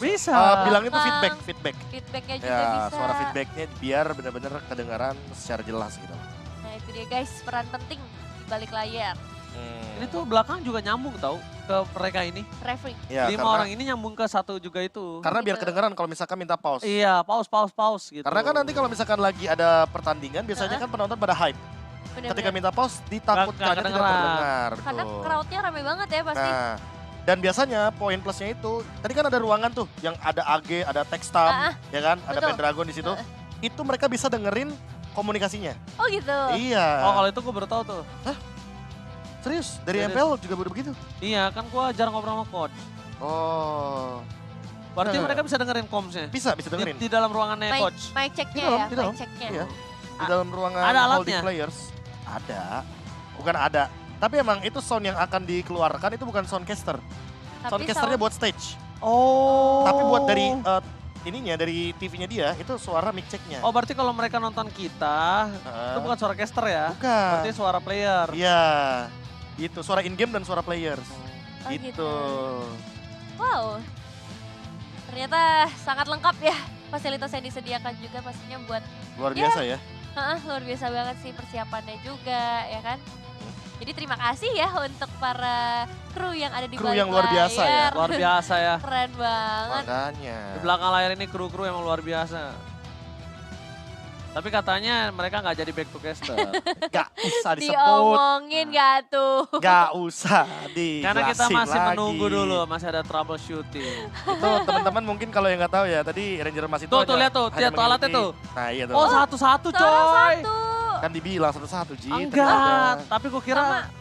Bisa. Bilang itu feedback. Feedbacknya juga Ya, bisa. suara feedbacknya biar benar-benar kedengaran secara jelas gitu. Nah itu dia guys, peran penting di balik layar. Ini tuh belakang juga nyambung tau ke mereka ini. Referee. Ya, 5 orang ini nyambung ke 1 juga itu. karena biar Gitu. kedengaran kalau misalkan minta pause. Iya, pause gitu. Karena kan nanti kalau misalkan lagi ada pertandingan biasanya kan penonton pada hype. Bener-bener. Ketika minta pause ditakutkan tidak kedengeran. terdengar. Karena Betul. crowdnya rame banget ya pasti. Nah, dan biasanya poin plusnya itu, tadi kan ada ruangan tuh yang ada AG, ada Textam, ya kan, ada betul. Pendragon di situ. Itu mereka bisa dengerin komunikasinya. Oh gitu. Iya. Oh kalau itu gue baru tahu tuh. Serius? Dari Serius. MPL juga udah begitu? Iya kan gue jarang ngobrol sama coach. Oh. Berarti Nah. mereka bisa dengerin comms-nya? Bisa dengerin. Di dalam ruangannya Mic, coach? mic checknya Di dalam, ya, di dalam. mic checknya. Iya. Di dalam ruangan Ada holding alatnya? players. Ada. Bukan ada. Tapi emang itu sound yang akan dikeluarkan itu bukan soundcaster. Tapi Soundcasternya buat stage. Oh. Tapi buat dari ininya, dari TV-nya dia, itu suara mic check-nya. Oh berarti kalau mereka nonton kita, itu bukan suara caster ya? Bukan. Berarti suara player. Iya. Itu suara in-game dan suara players. Oh, gitu. gitu. Wow. Ternyata sangat lengkap ya fasilitas yang disediakan juga pastinya buat Luar Ya. biasa ya. luar biasa banget sih persiapannya juga ya kan. Jadi terima kasih ya untuk para kru yang ada di Kru balik yang luar biasa ya. layar. Luar biasa ya. Keren banget. Makanya. Di belakang layar ini kru-kru emang luar biasa. Tapi katanya mereka nggak jadi back to caster. Gak usah disebut. Diomongin gak tuh? Gak usah dijelasin Karena kita masih lagi. menunggu dulu, masih ada troubleshooting. Itu teman-teman mungkin kalau yang nggak tahu ya, tadi Ranger Mas itu Tuh, hanya- tuh, lihat tuh, hanya lihat tuh alatnya mengikuti. tuh. Nah iya tuh. Oh satu-satu Seorang coy. satu. Kan dibilang satu-satu, Ji. Enggak, tapi gue kira, Sama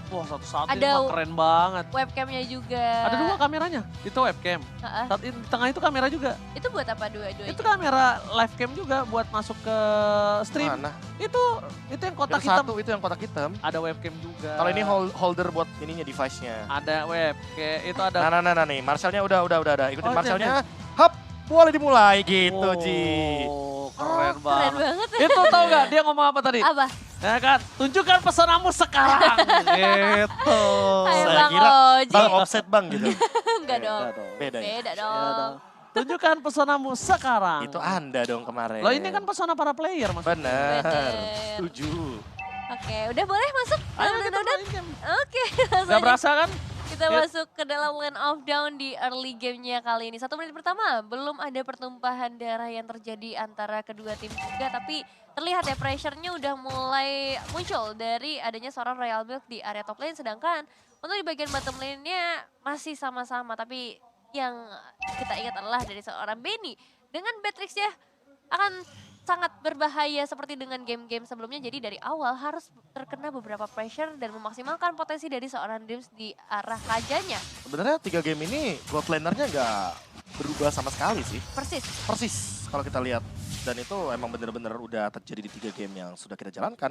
wah satu-satu ini Ada- mah keren banget. webcamnya juga. Ada 2 kameranya, itu webcam. Heeh. Di tengah itu kamera juga. Itu buat apa dua-duanya? Itu kamera live cam juga buat masuk ke stream. Mana? Itu yang kotak Yang hitam. satu itu yang kotak hitam. Ada webcam juga. Kalau ini holder buat ininya, device-nya. Ada webcam, itu ada. Nah nih, Marshall-nya udah. Ikutin Oh, Marshall-nya. Hap, boleh dimulai gitu, Ji. Oh, keren keren banget. banget. Itu tau gak dia ngomong apa tadi? Apa? Ya kan, tunjukkan pesonamu sekarang. Gitu. Ayo Saya Bang kira Oji. Bang offset bang gitu. Enggak dong. Beda ya? Beda Ya dong. dong. Tunjukkan pesonamu sekarang. Itu Anda dong kemarin. Loh ini kan pesona para player mas. Bener. Bener. Setuju. Oke, udah boleh masuk? Ayo Udah, kita udah. main game. Oke, langsung Gak aja berasa kan? kita Ya. masuk ke dalam Land of Down di early gamenya kali ini. 1 menit pertama, belum ada pertumpahan darah yang terjadi antara kedua tim juga. Tapi terlihat ya pressure-nya udah mulai muncul dari adanya seorang Royal Milk di area top lane. Sedangkan untuk di bagian bottom lane-nya masih sama-sama. Tapi yang kita ingat adalah dari seorang Benny. Dengan Beatrix ya akan sangat berbahaya seperti dengan game-game sebelumnya. Jadi dari awal harus terkena beberapa pressure dan memaksimalkan potensi dari seorang Dreams di arah rajanya. Sebenarnya 3 game ini gold laner-nya nggak berubah sama sekali sih. Persis. Kalau kita lihat. Dan itu emang bener-bener udah terjadi di 3 game yang sudah kita jalankan.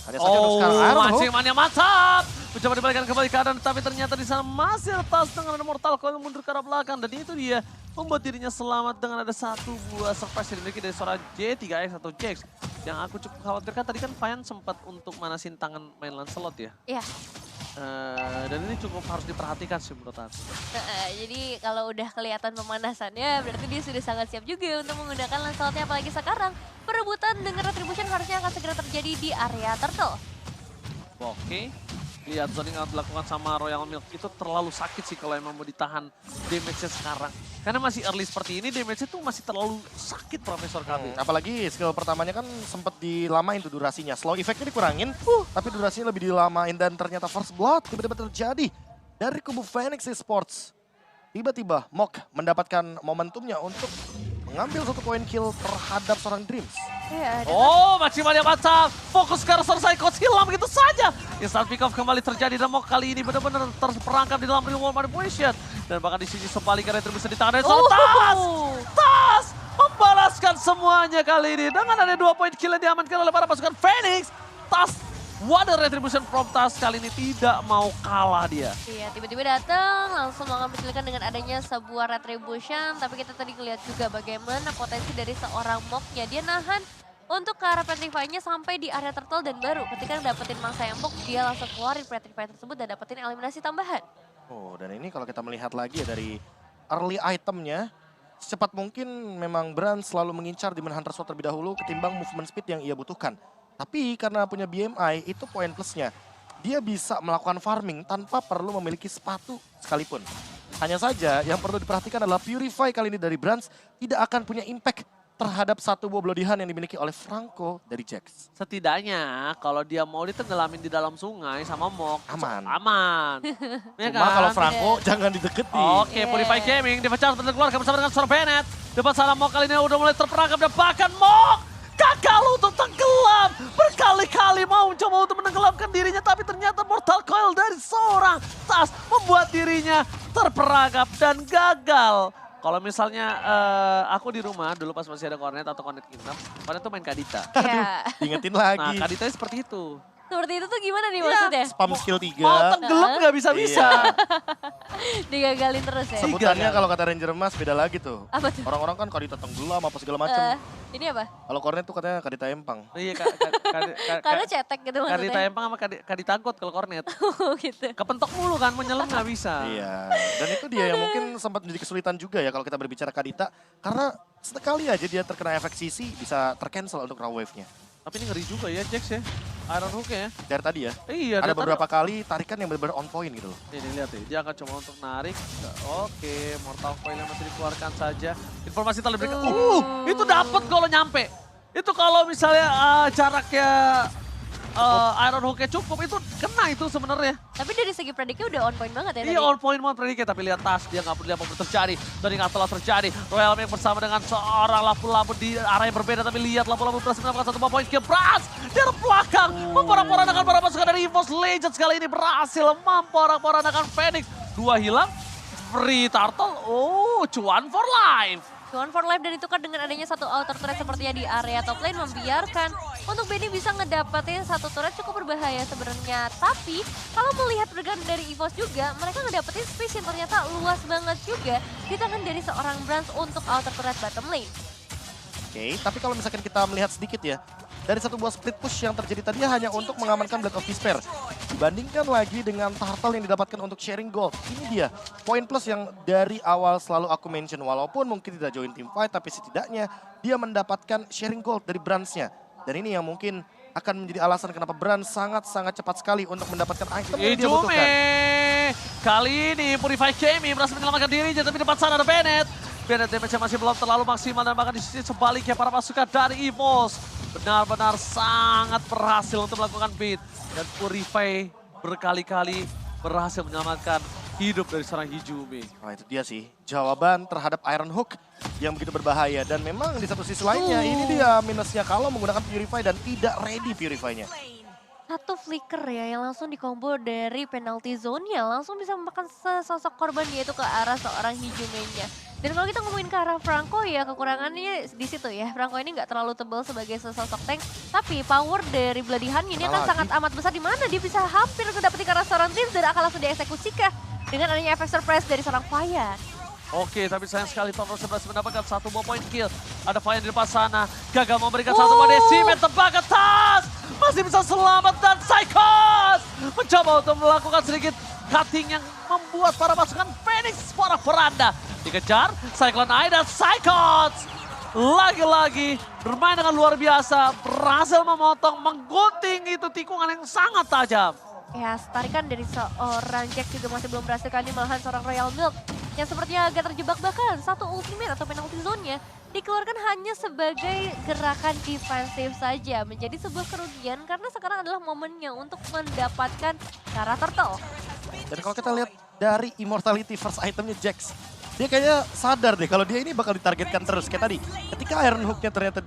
Hanya saja untuk sekarang Iron Hook. Mancingannya mantap. Mencoba dibalikan kembali keadaan, tapi ternyata di sana masih retas dengan ada Mortal Coil mundur ke arah belakang. Dan itu dia membuat dirinya selamat dengan ada 1 buah surprise yang dimiliki dari seorang J3X atau Jax. Yang aku cukup khawatirkan tadi kan Payan sempat untuk manasin tangan main Lancelot ya. Iya. Dan ini cukup harus diperhatikan sih menurut aku. Jadi kalau udah kelihatan pemanasannya berarti dia sudah sangat siap juga untuk menggunakan Lancelotnya. Apalagi sekarang perebutan dengan Retribution harusnya akan segera terjadi di area Turtle. Oke. Lihat zoning yang dilakukan sama Royal Milk itu terlalu sakit sih kalau emang mau ditahan damage-nya sekarang. Karena masih early seperti ini damage-nya tuh masih terlalu sakit Profesor KB. Apalagi skill pertamanya kan sempat dilamain tuh durasinya. Slow effect-nya dikurangin, tapi durasinya lebih dilamain. Dan ternyata first blood tiba-tiba terjadi dari kubu Phoenix Esports. Tiba-tiba Mok mendapatkan momentumnya untuk mengambil 1 poin kill terhadap seorang Dreams. Ya, Oh, maksimalnya mantap. Fokus ke arah selesai, coach hilang begitu saja. Instant pick off kembali terjadi dan Mok kali ini benar-benar terperangkap di dalam real world manipulation. Dan bahkan di sini sebaliknya Retribution di tangan dari seorang Tas membalaskan semuanya kali ini. Dengan ada 2 poin kill yang diamankan oleh para pasukan Phoenix. Tas, wadah Retribution from Tas kali ini tidak mau kalah dia. Iya, tiba-tiba datang langsung mengambil penculikan dengan adanya sebuah Retribution. Tapi kita tadi lihat juga bagaimana potensi dari seorang Moknya. Dia nahan untuk ke arah Petrify-nya sampai di area Turtle dan baru ketika dapetin mangsa yang Mok, dia langsung keluarin Petrify tersebut dan dapetin eliminasi tambahan. Oh, dan ini kalau kita melihat lagi ya dari early itemnya, secepat mungkin memang Brand selalu mengincar Demon Hunter Sword terlebih dahulu ketimbang movement speed yang ia butuhkan. Tapi karena punya BMI, itu poin plusnya. Dia bisa melakukan farming tanpa perlu memiliki sepatu sekalipun. Hanya saja yang perlu diperhatikan adalah Purify kali ini dari Brand tidak akan punya impact terhadap satu buah Bloody Hand yang dimiliki oleh Franco dari Jax. Setidaknya kalau dia mau ditenggelamkan di dalam sungai sama Mok, Aman. aman. Ya Cuma kan? kalau Franco jangan dideketi. Oke, Purify Gaming dipecah benar keluar bersama dengan Sir Bennett. Depan sana Mok kali ini udah mulai terperangkap dan bahkan Mok gagal untuk tenggelam. Berkali-kali mau mencoba untuk menenggelamkan dirinya tapi ternyata Mortal Coil dari seorang Tas membuat dirinya terperangkap dan gagal. Kalau misalnya aku di rumah dulu pas masih ada Cornet atau Cornet Kingdom, Cornet tuh main Kadita. Ya. Diingetin Nah, lagi. Kaditanya seperti itu. Seperti itu tuh gimana nih Iya. maksudnya? Spam skill 3. Mau tenggelam nggak bisa-bisa. Iya. Digagalin terus ya? Sebutannya Gagal. kalau kata Ranger Mas beda lagi tuh. Apa tuh? Orang-orang kan Kadita tenggelam apa segala Eh, macem. ini apa? Kalau Cornet tuh katanya Kadita Empang. Iya, Karena cetek gitu Kadita maksudnya. Empang sama Kadita Angkot kalau Cornet. Oh gitu. Kepentok mulu kan, menyelam nggak bisa. Iya. Dan itu dia yang mungkin sempat menjadi kesulitan juga ya kalau kita berbicara Kadita. Karena sekali aja dia terkena efek CC bisa tercancel untuk raw wave-nya. Tapi ini ngeri juga ya Jax ya. Iron Hook ya. Dari tadi ya. Iya, Ada dari beberapa kali tarikan yang benar-benar on point gitu loh. Ini lihat nih, dia akan coba untuk narik. Oke, Mortal Coil yang masih dikeluarkan saja. Informasi telah diberikan. Itu dapat kalau nyampe. Itu kalau misalnya jaraknya Iron Hook-nya cukup, itu kena itu sebenarnya. Tapi dari segi prediknya udah on point banget ya Iya tadi. on point banget prediknya, tapi lihat Tas, dia nggak peduli apa yang terjadi. Dan yang telah terjadi, Royal Mink bersama dengan seorang lapu-lapu di arah yang berbeda. Tapi lihat lapu-lapu berhasil mendapatkan satu poin kill. Bras dari belakang, memporak-porandakan para pasukan dari EVOS Legends kali ini berhasil memporak-porandakan Phoenix. 2 hilang, free turtle, cuan for life. Cuman for life dan ditukar dengan adanya satu outer turret sepertinya di area top lane membiarkan untuk Benny bisa ngedapetin satu turret cukup berbahaya sebenarnya. Tapi kalau melihat pergerakan dari EVOS juga, mereka ngedapetin space yang ternyata luas banget juga di tangan dari seorang Brans untuk outer turret bottom lane. Oke, tapi kalau misalkan kita melihat sedikit ya, dari satu buah split push yang terjadi tadi hanya untuk mengamankan Blade of Despair. Dibandingkan lagi dengan turtle yang didapatkan untuk sharing gold. Ini dia, poin plus yang dari awal selalu aku mention. Walaupun mungkin tidak join team fight, tapi setidaknya dia mendapatkan sharing gold dari Brands-nya. Dan ini yang mungkin akan menjadi alasan kenapa Brands sangat-sangat cepat sekali untuk mendapatkan item yang dia butuhkan. Ijume, kali ini Purify Gaming berhasil menyelamatkan dirinya, tapi di depan sana ada Bennett. Bennett damage-nya masih belum terlalu maksimal dan bahkan di sisi sebaliknya para pasukan dari EVOS benar-benar sangat berhasil untuk melakukan beat. Dan Purify berkali-kali berhasil menyelamatkan hidup dari seorang Ijume. Nah itu dia sih, jawaban terhadap Iron Hook yang begitu berbahaya. Dan memang di satu sisi lainnya ini dia minusnya kalau menggunakan Purify dan tidak ready Purify-nya. Satu flicker ya yang langsung dikombo dari penalty zone-nya langsung bisa memakan sesosok korban yaitu ke arah seorang Ijume-nya. Dan kalau kita ngomongin ke arah Franco ya kekurangannya di situ ya. Franco ini nggak terlalu tebal sebagai sesosok tank, tapi power dari Bloody Hand ini akan sangat amat besar di mana dia bisa hampir mendapati ke arah seorang Teams dan akan langsung dieksekusikan dengan adanya efek surprise dari seorang Fire. Oke, tapi sayang sekali Tonro berhasil mendapatkan satu buah poin kill. Ada Fire di depan sana, gagal memberikan satu buah decimet tebak ke Tas. Masih bisa selamat dan Psychos mencoba untuk melakukan sedikit cutting yang membuat para pasukan Phoenix porak-poranda. Dikejar, Cyclone Eye dan Psychos. Lagi-lagi bermain dengan luar biasa, berhasil memotong, menggunting itu tikungan yang sangat tajam. Ya, tarikan dari seorang Jack juga masih belum berhasil kali malahan seorang Royal Milk yang sepertinya agak terjebak bahkan satu ultimate atau penalty zone-nya dikeluarkan hanya sebagai gerakan defensif saja menjadi sebuah kerugian karena sekarang adalah momennya untuk mendapatkan cara turtle. Dan kalau kita lihat dari Immortality first itemnya Jax, dia kayaknya sadar deh kalau dia ini bakal ditargetkan terus. Kayak tadi, ketika Iron Hook-nya ternyata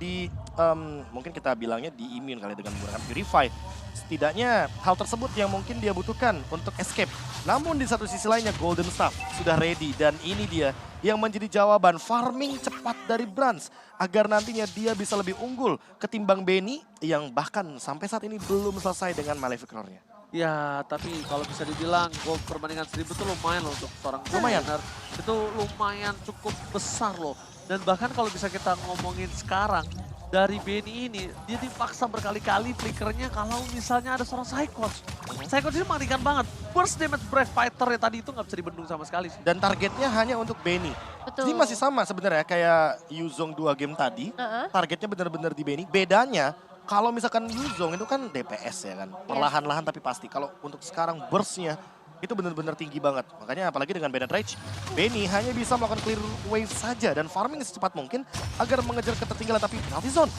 mungkin kita bilangnya di immune kali dengan menggunakan Purify. Setidaknya hal tersebut yang mungkin dia butuhkan untuk escape. Namun di satu sisi lainnya Golden Staff sudah ready dan ini dia yang menjadi jawaban farming cepat dari Brands agar nantinya dia bisa lebih unggul ketimbang Benny yang bahkan sampai saat ini belum selesai dengan Malefic Roar-nya. Ya, tapi kalau bisa dibilang gold perbandingan 1000 itu lumayan loh untuk seorang Lumayan. Trainer. Itu lumayan cukup besar loh. Dan bahkan kalau bisa kita ngomongin sekarang, dari Benny ini, dia dipaksa berkali-kali flickernya kalau misalnya ada seorang Psychos. Psychos ini mengerikan banget. Burst damage Brave Fighter ya tadi itu nggak bisa dibendung sama sekali sih. Dan targetnya hanya untuk Benny. Betul. Ini masih sama sebenarnya kayak Yuzong 2 game tadi. Targetnya benar-benar di Benny. Bedanya kalau misalkan Yuzong itu kan DPS ya kan. Perlahan-lahan tapi pasti. Kalau untuk sekarang burstnya itu benar-benar tinggi banget. Makanya apalagi dengan Bennett Rage, Benny hanya bisa melakukan clear wave saja dan farming secepat mungkin agar mengejar ketertinggalan tapi penalty zone.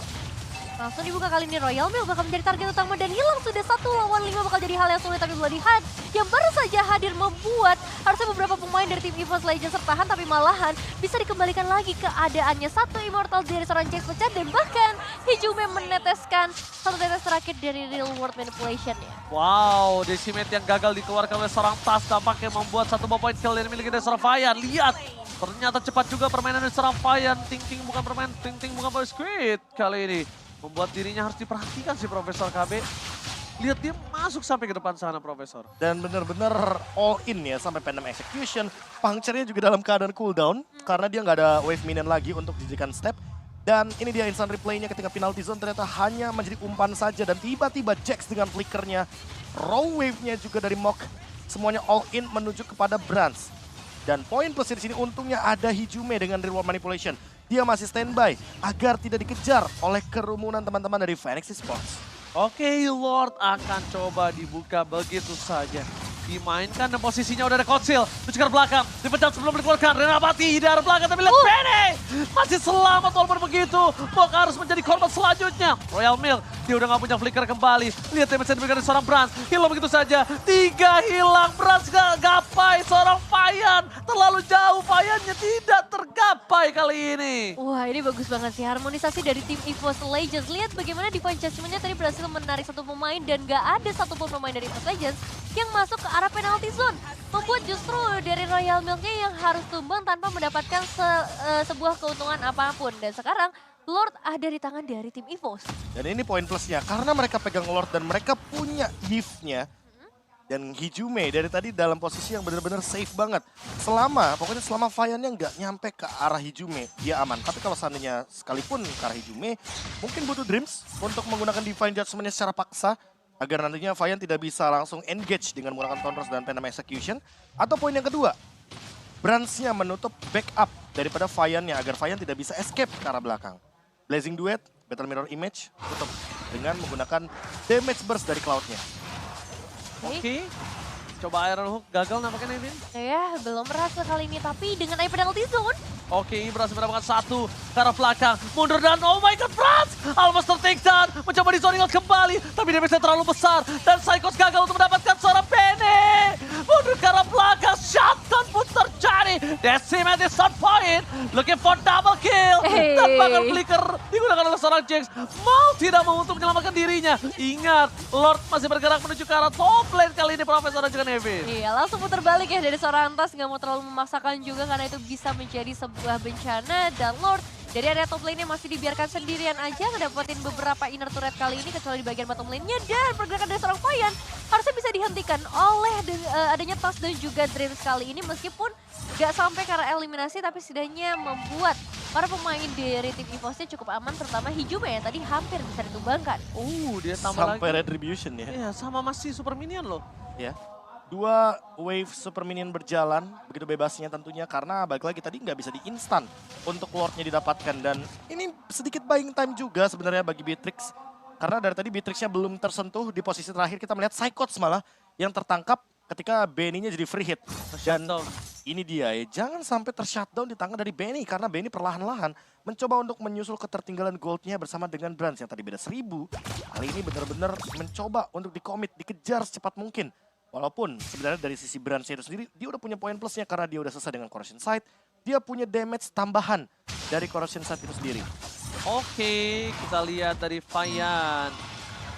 Langsung dibuka kali ini Royal Milk bakal menjadi target utama dan hilang sudah 1 lawan 5 bakal jadi hal yang sulit tapi Bloody Hand yang baru saja hadir membuat harusnya beberapa pemain dari tim EVOS Legends tertahan tapi malahan bisa dikembalikan lagi keadaannya. 1 immortal dari seorang Jax pecah dan bahkan Hijume meneteskan 1 tetes terakhir dari Real World Manipulation ya. Wow, Decimate yang gagal dikeluarkan oleh seorang Tas tampaknya membuat 1 point kill yang dimiliki dari seorang Fayan. Lihat, ternyata cepat juga permainan dari seorang Fayan. Ting-ting bukan permainan, ting-ting bukan boy squid kali ini. Membuat dirinya harus diperhatikan si Profesor KB. Lihat dia masuk sampai ke depan sana Profesor. Dan benar-benar all in ya sampai Phantom Execution. Puncture-nya juga dalam keadaan cooldown karena dia nggak ada wave minion lagi untuk dijadikan step. Dan ini dia instant replay-nya ketika penalty zone ternyata hanya menjadi umpan saja. Dan tiba-tiba Jax dengan flickernya, raw wave-nya juga dari Mok. Semuanya all in menuju kepada Brans. Dan poin plus di sini untungnya ada Hijume dengan Real World Manipulation. Dia masih standby agar tidak dikejar oleh kerumunan teman-teman dari Phoenix Esports. Oke, Lord akan coba dibuka begitu saja. Dimainkan dan posisinya udah ada Kocil. Menuju ke belakang, dipecat sebelum dikeluarkan. Renapati dari belakang tapi lihat Benny. Masih selamat walaupun begitu. Mok harus menjadi korban selanjutnya. Royal Milk, dia udah gak punya flicker kembali. Lihat damage yang diberikan dari seorang Brans. Hilang begitu saja. 3 hilang. Brans gapai seorang Fayan. Terlalu jauh, Fayannya tidak tergapai kali ini. Wah ini bagus banget sih harmonisasi dari tim EVOS Legends. Lihat bagaimana Divine Judgment-nya tadi berhasil menarik 1 pemain dan gak ada satupun pemain dari EVOS Legends yang masuk ke arah penalty zone. Membuat justru dari Royal Milk-nya yang harus tumbang tanpa mendapatkan sebuah keuntungan apapun. Dan sekarang Lord ada di tangan dari tim EVOS. Dan ini poin plusnya karena mereka pegang Lord dan mereka punya gift-nya. Dan Hijume dari tadi dalam posisi yang benar-benar safe banget. Pokoknya selama Fayannya nggak nyampe ke arah Hijume, dia aman. Tapi kalau seandainya sekalipun ke arah Hijume, mungkin butuh Dreams untuk menggunakan Divine Judgment-nya secara paksa. Agar nantinya Fayan tidak bisa langsung engage dengan menggunakan Thunders dan Phantom Execution. Atau poin yang kedua, Brans-nya menutup backup daripada Fayannya agar Fayan tidak bisa escape ke arah belakang. Blazing Duet, Battle Mirror Image, tutup dengan menggunakan damage burst dari Cloud-nya. Oke. Coba Iron Hook gagal nampaknya Nevin. Ya belum berhasil kali ini tapi dengan ada penalty zone. Oke, berhasil mendapatkan 1 ke arah belakang. Mundur dan oh my god, Brans! Almost tertake down. Mencoba di-zoning out kembali. Tapi damage-nya terlalu besar. Dan Psychos gagal untuk mendapatkan seorang Benny. Mundur ke arah belakang. Shotgun pun terjadi. Decimate is on point. Looking for double kill. Tembakan flicker digunakan oleh seorang Jax. Mau tidak mau untuk menyelamatkan dirinya. Ingat, Lord masih bergerak menuju ke arah top lane kali ini Profesor dan juga Nevin. Iya langsung putar balik ya dari seorang Tas. Nggak mau terlalu memaksakan juga karena itu bisa menjadi sebuah bencana. Dan Lord dari area top lane-nya masih dibiarkan sendirian aja. Ngedapetin beberapa inner turret kali ini kecuali di bagian bottom lane-nya. Dan pergerakan dari seorang Fayan harusnya bisa dihentikan oleh adanya Tas dan juga Dreams kali ini. Meskipun nggak sampai ke arah eliminasi tapi setidaknya membuat para pemain dari tim EVOS-nya cukup aman. Terutama Hijume yang tadi hampir bisa ditumbangkan. Dia tambah Sampai lagi. Retribution ya. Iya, sama masih Super Minion loh. Ya. 2 wave super minion berjalan, begitu bebasnya tentunya karena balik lagi tadi nggak bisa di-instan untuk Lord-nya didapatkan. Dan ini sedikit buying time juga sebenarnya bagi Beatrix. Karena dari tadi Beatrix-nya belum tersentuh, di posisi terakhir kita melihat Psychots malah yang tertangkap ketika Benny-nya jadi free hit. Dan ini dia ya, jangan sampai tershutdown di tangan dari Benny karena Benny perlahan-lahan mencoba untuk menyusul ketertinggalan gold-nya bersama dengan Brans yang tadi beda 1000. Kali ini benar-benar mencoba untuk di-commit, dikejar secepat mungkin. Walaupun sebenarnya dari sisi Brans itu sendiri, dia udah punya poin plusnya karena dia udah selesai dengan Corrosion Sight. Dia punya damage tambahan dari Corrosion Sight itu sendiri. Oke, kita lihat dari Fayan.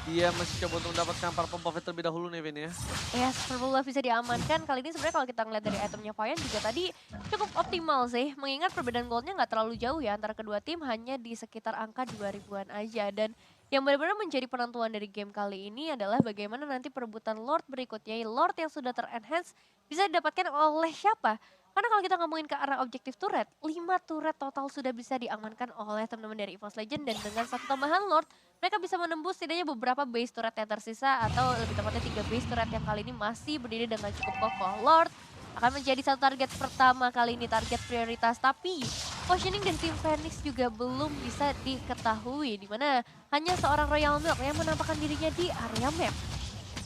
Dia masih coba untuk mendapatkan Purple Buff terlebih dahulu nih Vin ya. Ya, Purple Buff bisa diamankan. Kali ini sebenarnya kalau kita ngeliat dari itemnya Fayan juga tadi cukup optimal sih. Mengingat perbedaan goldnya nggak terlalu jauh ya antara kedua tim, hanya di sekitar angka 2000-an aja. Dan yang benar-benar menjadi penentuan dari game kali ini adalah bagaimana nanti perebutan Lord berikutnya. Lord yang sudah ter-enhance bisa didapatkan oleh siapa? Karena kalau kita ngomongin ke arah objektif turret, 5 turret total sudah bisa diamankan oleh teman-teman dari EVOS Legend dan dengan satu tambahan Lord, mereka bisa menembus setidaknya beberapa base turret yang tersisa atau lebih tepatnya 3 base turret yang kali ini masih berdiri dengan cukup kokoh. Lord akan menjadi satu target pertama kali ini, target prioritas. Tapi positioning dari tim Phoenix juga belum bisa diketahui, di mana hanya seorang Royal Milk yang menampakkan dirinya di area map.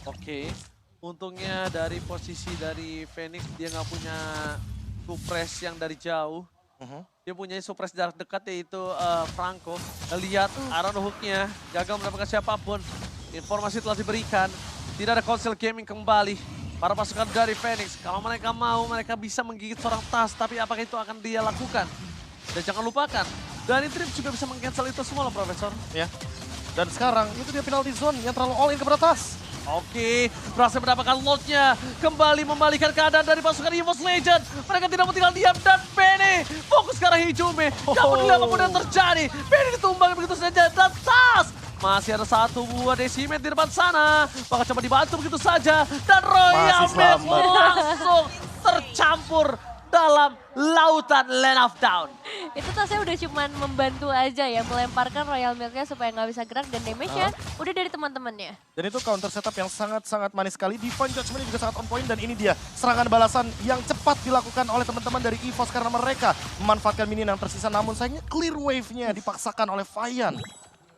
Oke, untungnya dari posisi dari Phoenix dia nggak punya suppress yang dari jauh. Dia punya suppress jarak dekat yaitu Franco. Lihat arah hooknya, gagal mendapatkan siapapun. Informasi telah diberikan, tidak ada Console Gaming kembali. Para pasukan dari Phoenix, kalau mereka mau, mereka bisa menggigit seorang tas. Tapi apakah itu akan dia lakukan? Dan jangan lupakan, dari Trip juga bisa meng-cancel itu semua loh, Profesor. Ya. Dan sekarang itu dia penalty zone yang terlalu all in kepada tas. Oke, berhasil mendapatkan load-nya. Kembali membalikan keadaan dari pasukan EVOS Legend. Mereka tidak mau tinggal diam dan Benny fokus ke arah Hijume. Gak peduli apapun yang terjadi. Benny ditumbang begitu saja dan tas. Masih ada satu buah decimet di depan sana. Bakal coba dibantu begitu saja. Dan Royal Milk langsung tercampur dalam lautan Land of Down. Itu tasnya udah cuman membantu aja ya, melemparkan Royal Milk-nya supaya nggak bisa gerak dan damage-nya udah dari teman-temannya. Dan itu counter setup yang sangat-sangat manis sekali. Divine Judgment juga sangat on point dan ini dia serangan balasan yang cepat dilakukan oleh teman-teman dari EVOS karena mereka memanfaatkan minion yang tersisa. Namun sayangnya clear wave-nya dipaksakan oleh Vian.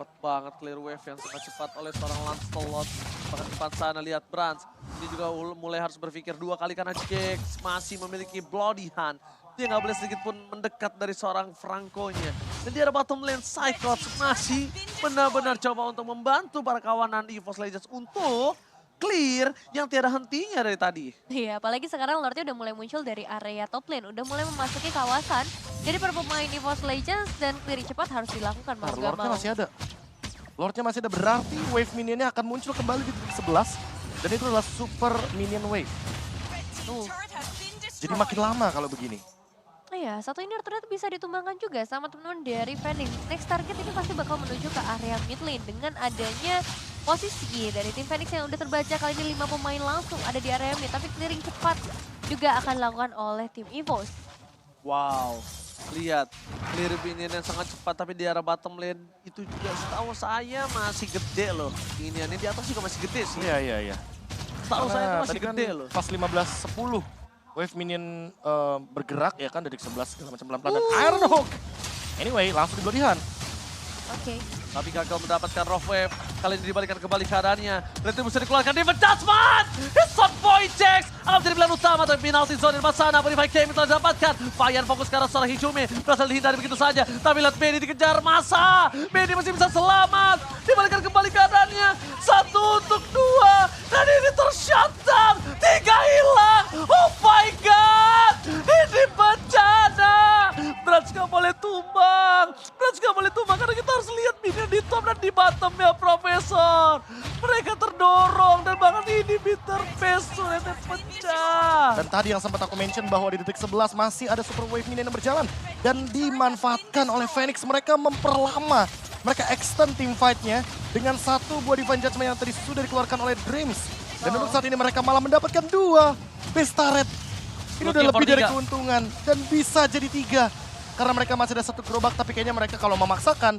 Cepat banget clear wave yang sangat cepat oleh seorang Lancelot. Bahkan di depan sana lihat Brans. Ini juga mulai harus berpikir dua kali karena Jax masih memiliki Bloody Hand. Dia nggak boleh sedikit pun mendekat dari seorang Franco-nya. Dan di arah bottom lane Cyclops masih benar-benar coba untuk membantu para kawanan EVOS Legends untuk clear yang tiada hentinya dari tadi. Iya, apalagi sekarang Lordnya udah mulai muncul dari area top lane, udah mulai memasuki kawasan. Jadi para pemain EVOS Legends dan clear cepat harus dilakukan mau gak Lordnya mau. masih ada. Lordnya masih ada, berarti wave minionnya akan muncul kembali di titik 11. Dan itu adalah super minion wave. Jadi makin lama kalau begini. Iya, satu ini ternyata bisa ditumbangkan juga sama teman-teman dari Phoenix. Next target ini pasti bakal menuju ke area mid lane dengan adanya posisi dari tim Phoenix yang udah terbaca kali ini 5 pemain langsung ada di area mid. Tapi clearing cepat juga akan dilakukan oleh tim EVOS. Wow, lihat clear minion yang sangat cepat tapi di arah bottom lane itu juga setahu saya masih gede loh. Minionnya di atas juga masih gede sih. Iya. Setahu saya itu masih tadi kan gede loh. pas 15-10 wave minion bergerak ya kan dari 11 segala macam pelan-pelan dan Iron Hook. Anyway, langsung di Bloody Hand. Oke. Tapi gagal mendapatkan Rough Wave. Kali ini dibalikan kembali keadaannya. Berarti bisa dikeluarkan Demon Judgment! Shot point Jax! Alam jadi pilihan utama tapi penalty zone di depan sana. Bonify Kami telah didapatkan. Vian fokus ke arah seorang Hijume. Berhasil dihindari begitu saja. Tapi lihat Benny dikejar masa. Benny masih bisa selamat. Dibalikan kembali keadaannya. 1 untuk 2. Dan ini tershutdown. 3 hilang. Oh my god! Ini bencana! Brans gak boleh tumbang. Brans gak boleh tumbang karena kita harus lihat minion di top dan di bottom ya Profesor. Mereka terdorong dan bahkan ini bitter pace suratnya pecah. Dan tadi yang sempat aku mention bahwa di detik 11 masih ada super wave minion yang berjalan. Dan dimanfaatkan oleh Phoenix. Mereka memperlama. Mereka extend team fight-nya dengan 1 buah Divine Judgment yang tadi sudah dikeluarkan oleh Dreams. Dan untuk saat ini mereka malah mendapatkan 2 base turret. Ini udah lebih dari keuntungan dan bisa jadi 3. Karena mereka masih ada 1 gerobak tapi kayaknya mereka kalau memaksakan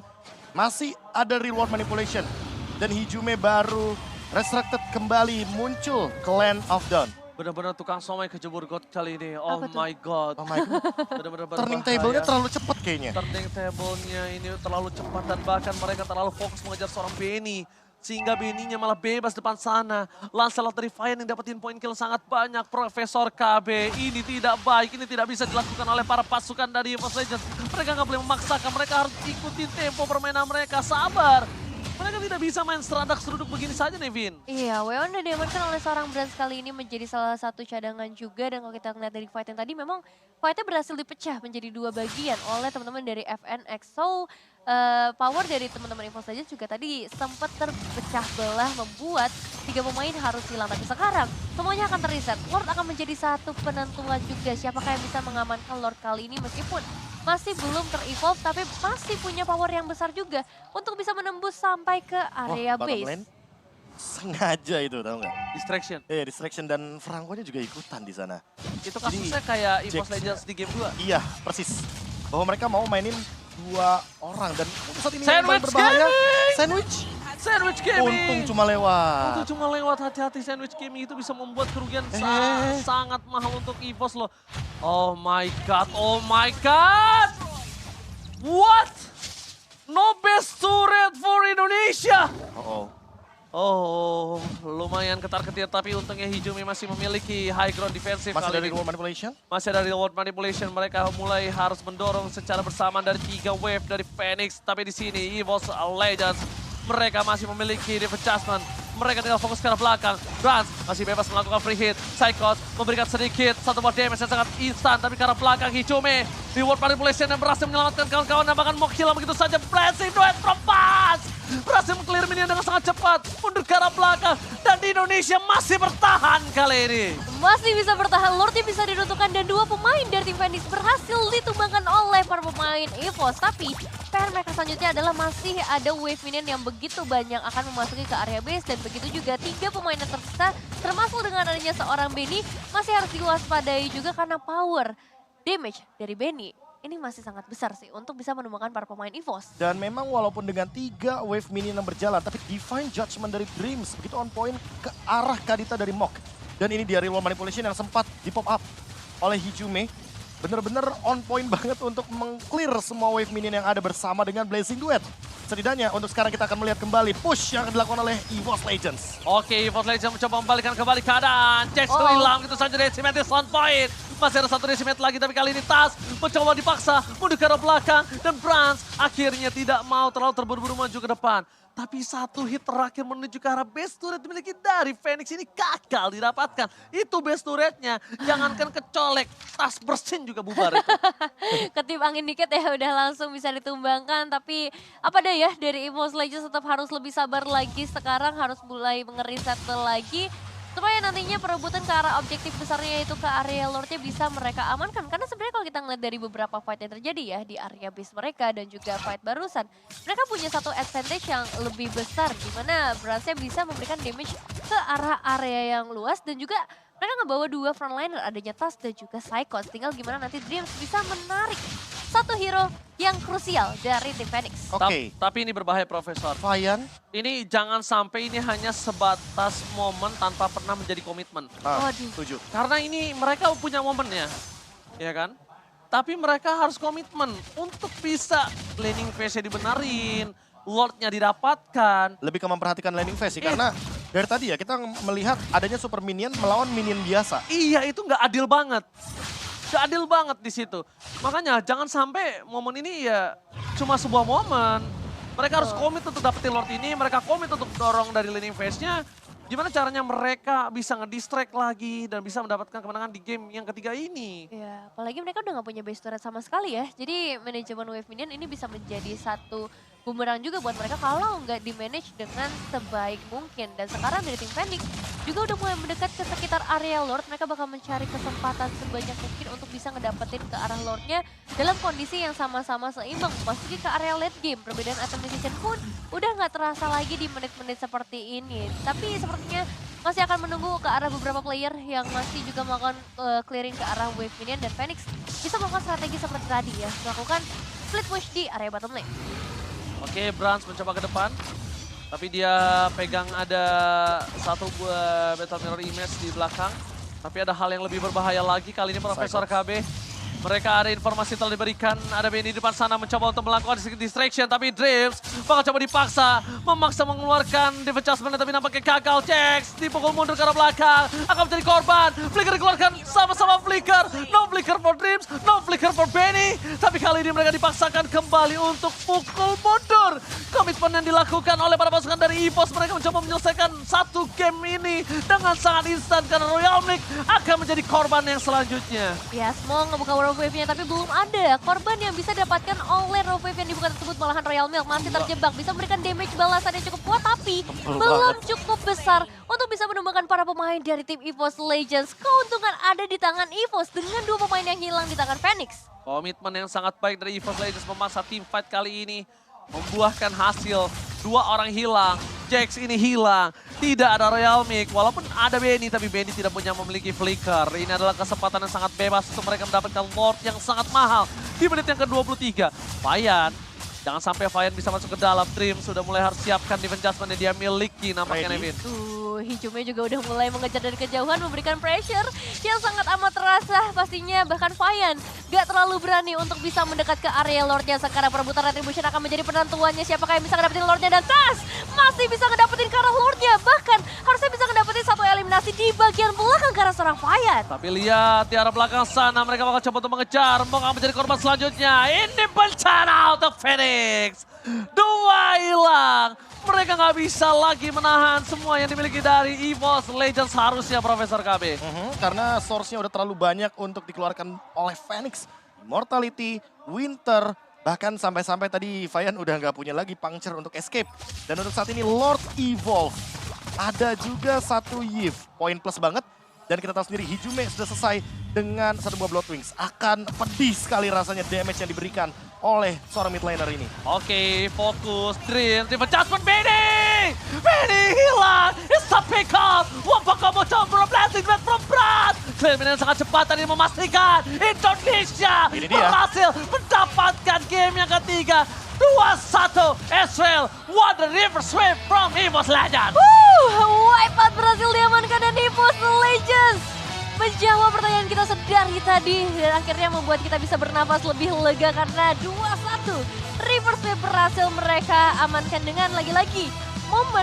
masih ada reward manipulation. Dan Hijume baru resurrected kembali muncul ke Land of Dawn. Benar-benar tukang somai kejebur God kali ini. Oh Apa tuh? my god. Oh my god. Benar-benar Turning berbahaya. table-nya terlalu cepat kayaknya. Turning table-nya ini terlalu cepat dan bahkan mereka terlalu fokus mengejar seorang Benny. Sehingga Benny-nya malah bebas depan sana. Lancelot dari Vian yang dapetin poin kill sangat banyak. Profesor KB, ini tidak baik. Ini tidak bisa dilakukan oleh para pasukan dari EVOS Legends. Mereka nggak boleh memaksakan, mereka harus ikutin tempo permainan mereka. Sabar. Mereka tidak bisa main seradak seruduk begini saja nih, Vin. Iya, Weon udah diamankan oleh seorang Brans kali ini menjadi salah satu cadangan juga. Dan kalau kita ngeliat dari fight yang tadi, memang fightnya berhasil dipecah menjadi 2 bagian oleh teman-teman dari FNX. So, power dari teman-teman EVOS Legends juga tadi sempat terpecah belah membuat 3 pemain harus hilang. Tapi sekarang semuanya akan terreset. Lord akan menjadi satu penentuan juga siapakah yang bisa mengamankan Lord kali ini meskipun masih belum ter-evolve tapi masih punya power yang besar juga untuk bisa menembus sampai ke area Bottom base. lane. sengaja itu, tahu nggak? Distraction. Iya, distraction dan Franco-nya juga ikutan di sana. Itu kasusnya kayak EVOS Jax- Legends di game 2. Iya, persis. Bahwa mereka mau mainin 2 orang dan untuk saat ini yang Sandwich paling berbahaya, gaming! Sandwich. Sandwich Gaming! Untung cuma lewat. Untung cuma lewat, hati-hati Sandwich Gaming itu bisa membuat kerugian sangat mahal untuk EVOS loh. Oh my god, oh my god! What? No best turret for Indonesia! Oh, Oh, lumayan ketar-ketir tapi untungnya Hijumi masih memiliki high ground defensive masih kali dari ini. World Manipulation. Masih dari World Manipulation, mereka mulai harus mendorong secara bersamaan dari 3 wave dari Phoenix. Tapi di sini EVOS Legends, mereka masih memiliki defense adjustment. Mereka tinggal fokus ke arah belakang. Brans masih bebas melakukan free hit. Psychos memberikan sedikit, 1 buah damage yang sangat instan. Tapi ke arah belakang Hijumi di World Manipulation yang berhasil menyelamatkan kawan-kawan. Dan bahkan Mok hilang begitu saja. Blessing duet from Pass! Berhasil meng-clear minion dengan sangat cepat. Mundur ke arah belakang. Dan di Indonesia masih bertahan kali ini. Masih bisa bertahan, Lordnya bisa diruntuhkan dan 2 pemain dari tim Phoenix berhasil ditumbangkan oleh para pemain EVOS. Tapi PR mereka selanjutnya adalah masih ada wave minion yang begitu banyak akan memasuki ke area base. Dan begitu juga 3 pemain yang tersisa termasuk dengan adanya seorang Benny masih harus diwaspadai juga karena power damage dari Benny. Ini masih sangat besar sih untuk bisa menemukan para pemain EVOS. Dan memang walaupun dengan 3 wave minion yang berjalan, tapi Divine Judgment dari Dreams begitu on point ke arah Kadita dari Mok. Dan ini dia Real Manipulation yang sempat di pop up oleh Hijumi. Bener-bener on point banget untuk meng-clear semua wave minion yang ada bersama dengan Blazing Duet. Setidaknya untuk sekarang kita akan melihat kembali push yang akan dilakukan oleh EVOS Legends. Oke, EVOS Legends mencoba membalikkan kembali keadaan. Jax Oh. hilang gitu saja, Decimate on point. Masih ada 1 Decimate lagi, tapi kali ini Tas mencoba dipaksa mundur ke arah belakang. Dan Brans akhirnya tidak mau terlalu terburu-buru maju ke depan. Tapi 1 hit terakhir menuju ke arah base turret dimiliki dari Phoenix ini gagal didapatkan. Itu base turretnya, jangankan kecolek, Tas bersin juga bubar itu. Ketip angin dikit ya udah langsung bisa ditumbangkan. Tapi apa deh ya, dari EVOS Legends tetap harus lebih sabar lagi. Sekarang harus mulai mengeriset lagi. Supaya nantinya perebutan ke arah objektif besarnya yaitu ke area Lordnya bisa mereka amankan. Karena sebenarnya kalau kita ngeliat dari beberapa fight yang terjadi ya di area base mereka dan juga fight barusan. Mereka punya satu advantage yang lebih besar di mana Bransnya bisa memberikan damage ke arah area yang luas. Dan juga mereka ngebawa 2 frontliner adanya Tas dan juga Psychos. Tinggal gimana nanti Dreams bisa menarik satu hero yang krusial dari tim Phoenix. Oke, Tapi ini berbahaya Profesor. Fayan. Ini jangan sampai ini hanya sebatas momen tanpa pernah menjadi komitmen. Waduh. Setuju. Karena ini mereka punya momennya, ya kan? Tapi mereka harus komitmen untuk bisa laning phase-nya dibenerin, Lord-nya didapatkan. Lebih ke memperhatikan landing phase sih, karena dari tadi ya kita melihat adanya super minion melawan minion biasa. Iya, itu nggak adil banget. Nggak adil banget di situ. Makanya jangan sampai momen ini ya cuma sebuah momen. Mereka harus komit untuk dapetin Lord ini, mereka komit untuk dorong dari laning phase-nya. Gimana caranya mereka bisa ngedistract lagi dan bisa mendapatkan kemenangan di game yang ketiga ini. Ya, apalagi mereka udah gak punya base turret sama sekali ya. Jadi manajemen wave minion ini bisa menjadi satu bumerang juga buat mereka kalau nggak di-manage dengan sebaik mungkin. Dan sekarang dari tim Phoenix juga udah mulai mendekat ke sekitar area Lord. Mereka bakal mencari kesempatan sebanyak mungkin untuk bisa ngedapetin ke arah Lordnya dalam kondisi yang sama-sama seimbang. Memasuki ke area late game. Perbedaan item decision pun udah nggak terasa lagi di menit-menit seperti ini. Tapi sepertinya masih akan menunggu ke arah beberapa player yang masih juga melakukan clearing ke arah wave minion. Dan Phoenix bisa melakukan strategi seperti tadi ya. Melakukan split push di area bottom lane. Oke, Brans mencoba ke depan. Tapi dia pegang ada 1 buah Battle Mirror Image di belakang. Tapi ada hal yang lebih berbahaya lagi kali ini Profesor KB. Mereka ada informasi telah diberikan, ada Benny di depan sana mencoba untuk melakukan distraction, tapi Dreams bakal coba memaksa mengeluarkan defense adjustment, tapi nampaknya gagal. Jax dipukul mundur ke arah belakang, akan menjadi korban. Flicker dikeluarkan sama-sama Flicker, no Flicker for Dreams, no Flicker for Benny. Tapi kali ini mereka dipaksakan kembali untuk pukul mundur. Komitmen yang dilakukan oleh para pasukan dari EVOS, mereka mencoba menyelesaikan 1 game ini dengan sangat instan karena Royal Milk akan menjadi korban yang selanjutnya. Ya, mau ngebuka Rogue Wave-nya tapi belum ada korban yang bisa didapatkan oleh Rogue Wave yang dibuka tersebut. Malahan Royal Milk masih terjebak, bisa memberikan damage balasan yang cukup kuat tapi belum cukup besar untuk bisa menumbangkan para pemain dari tim EVOS Legends. Keuntungan ada di tangan EVOS dengan 2 pemain yang hilang di tangan Phoenix. Komitmen yang sangat baik dari EVOS Legends memaksa tim fight kali ini membuahkan hasil. Dua orang hilang, Jax ini hilang. Tidak ada Royal Mix, walaupun ada Benny, tapi Benny tidak punya memiliki flicker. Ini adalah kesempatan yang sangat bebas untuk mereka mendapatkan Lord yang sangat mahal di menit yang ke-23. Fayan, jangan sampai Fayan bisa masuk ke dalam. Dream sudah mulai harus siapkan defense adjustment yang dia miliki nampaknya, Nevin. Hijumnya juga udah mulai mengejar dari kejauhan, memberikan pressure yang sangat amat terasa pastinya. Bahkan Fayan gak terlalu berani untuk bisa mendekat ke area Lordnya. Sekarang perebutan Retribution akan menjadi penentuannya. Siapakah yang bisa ngedapetin Lordnya, dan Tas masih bisa ngedapetin ke arah Lordnya. Bahkan harusnya bisa ngedapetin satu eliminasi di bagian belakang ke arah seorang Fayan. Tapi lihat di arah belakang sana, mereka bakal coba untuk mengejar. Mau nggak menjadi korban selanjutnya. Ini bencana untuk Phoenix. Dua hilang. Mereka nggak bisa lagi menahan semua yang dimiliki dari EVOS Legends harusnya, Profesor KB. Karena source-nya udah terlalu banyak untuk dikeluarkan oleh Phoenix. Immortality, Winter, bahkan sampai-sampai tadi Fayan udah nggak punya lagi puncture untuk escape. Dan untuk saat ini Lord Evolve. Ada juga satu Yves, poin plus banget. Dan kita tahu sendiri Hijume sudah selesai dengan satu buah Blood Wings. Akan pedih sekali rasanya damage yang diberikan oleh seorang mid laner ini. Oke, fokus, Dream adjustment, Benny! Benny hilang! It's a pick up! Wapakah mau coba blessing red from Brad! Clearman yang sangat cepat tadi memastikan Indonesia Ini dia. berhasil mendapatkan game yang ketiga. 2-1 Ezreal, what the river sweep from EVOS Legends! Wipeout berhasil diamankan dan EVOS Legends menjawab pertanyaan kita sedari tadi dan akhirnya membuat kita bisa bernafas lebih lega karena 2-1 reverse sweep berhasil mereka amankan dengan lagi-lagi momen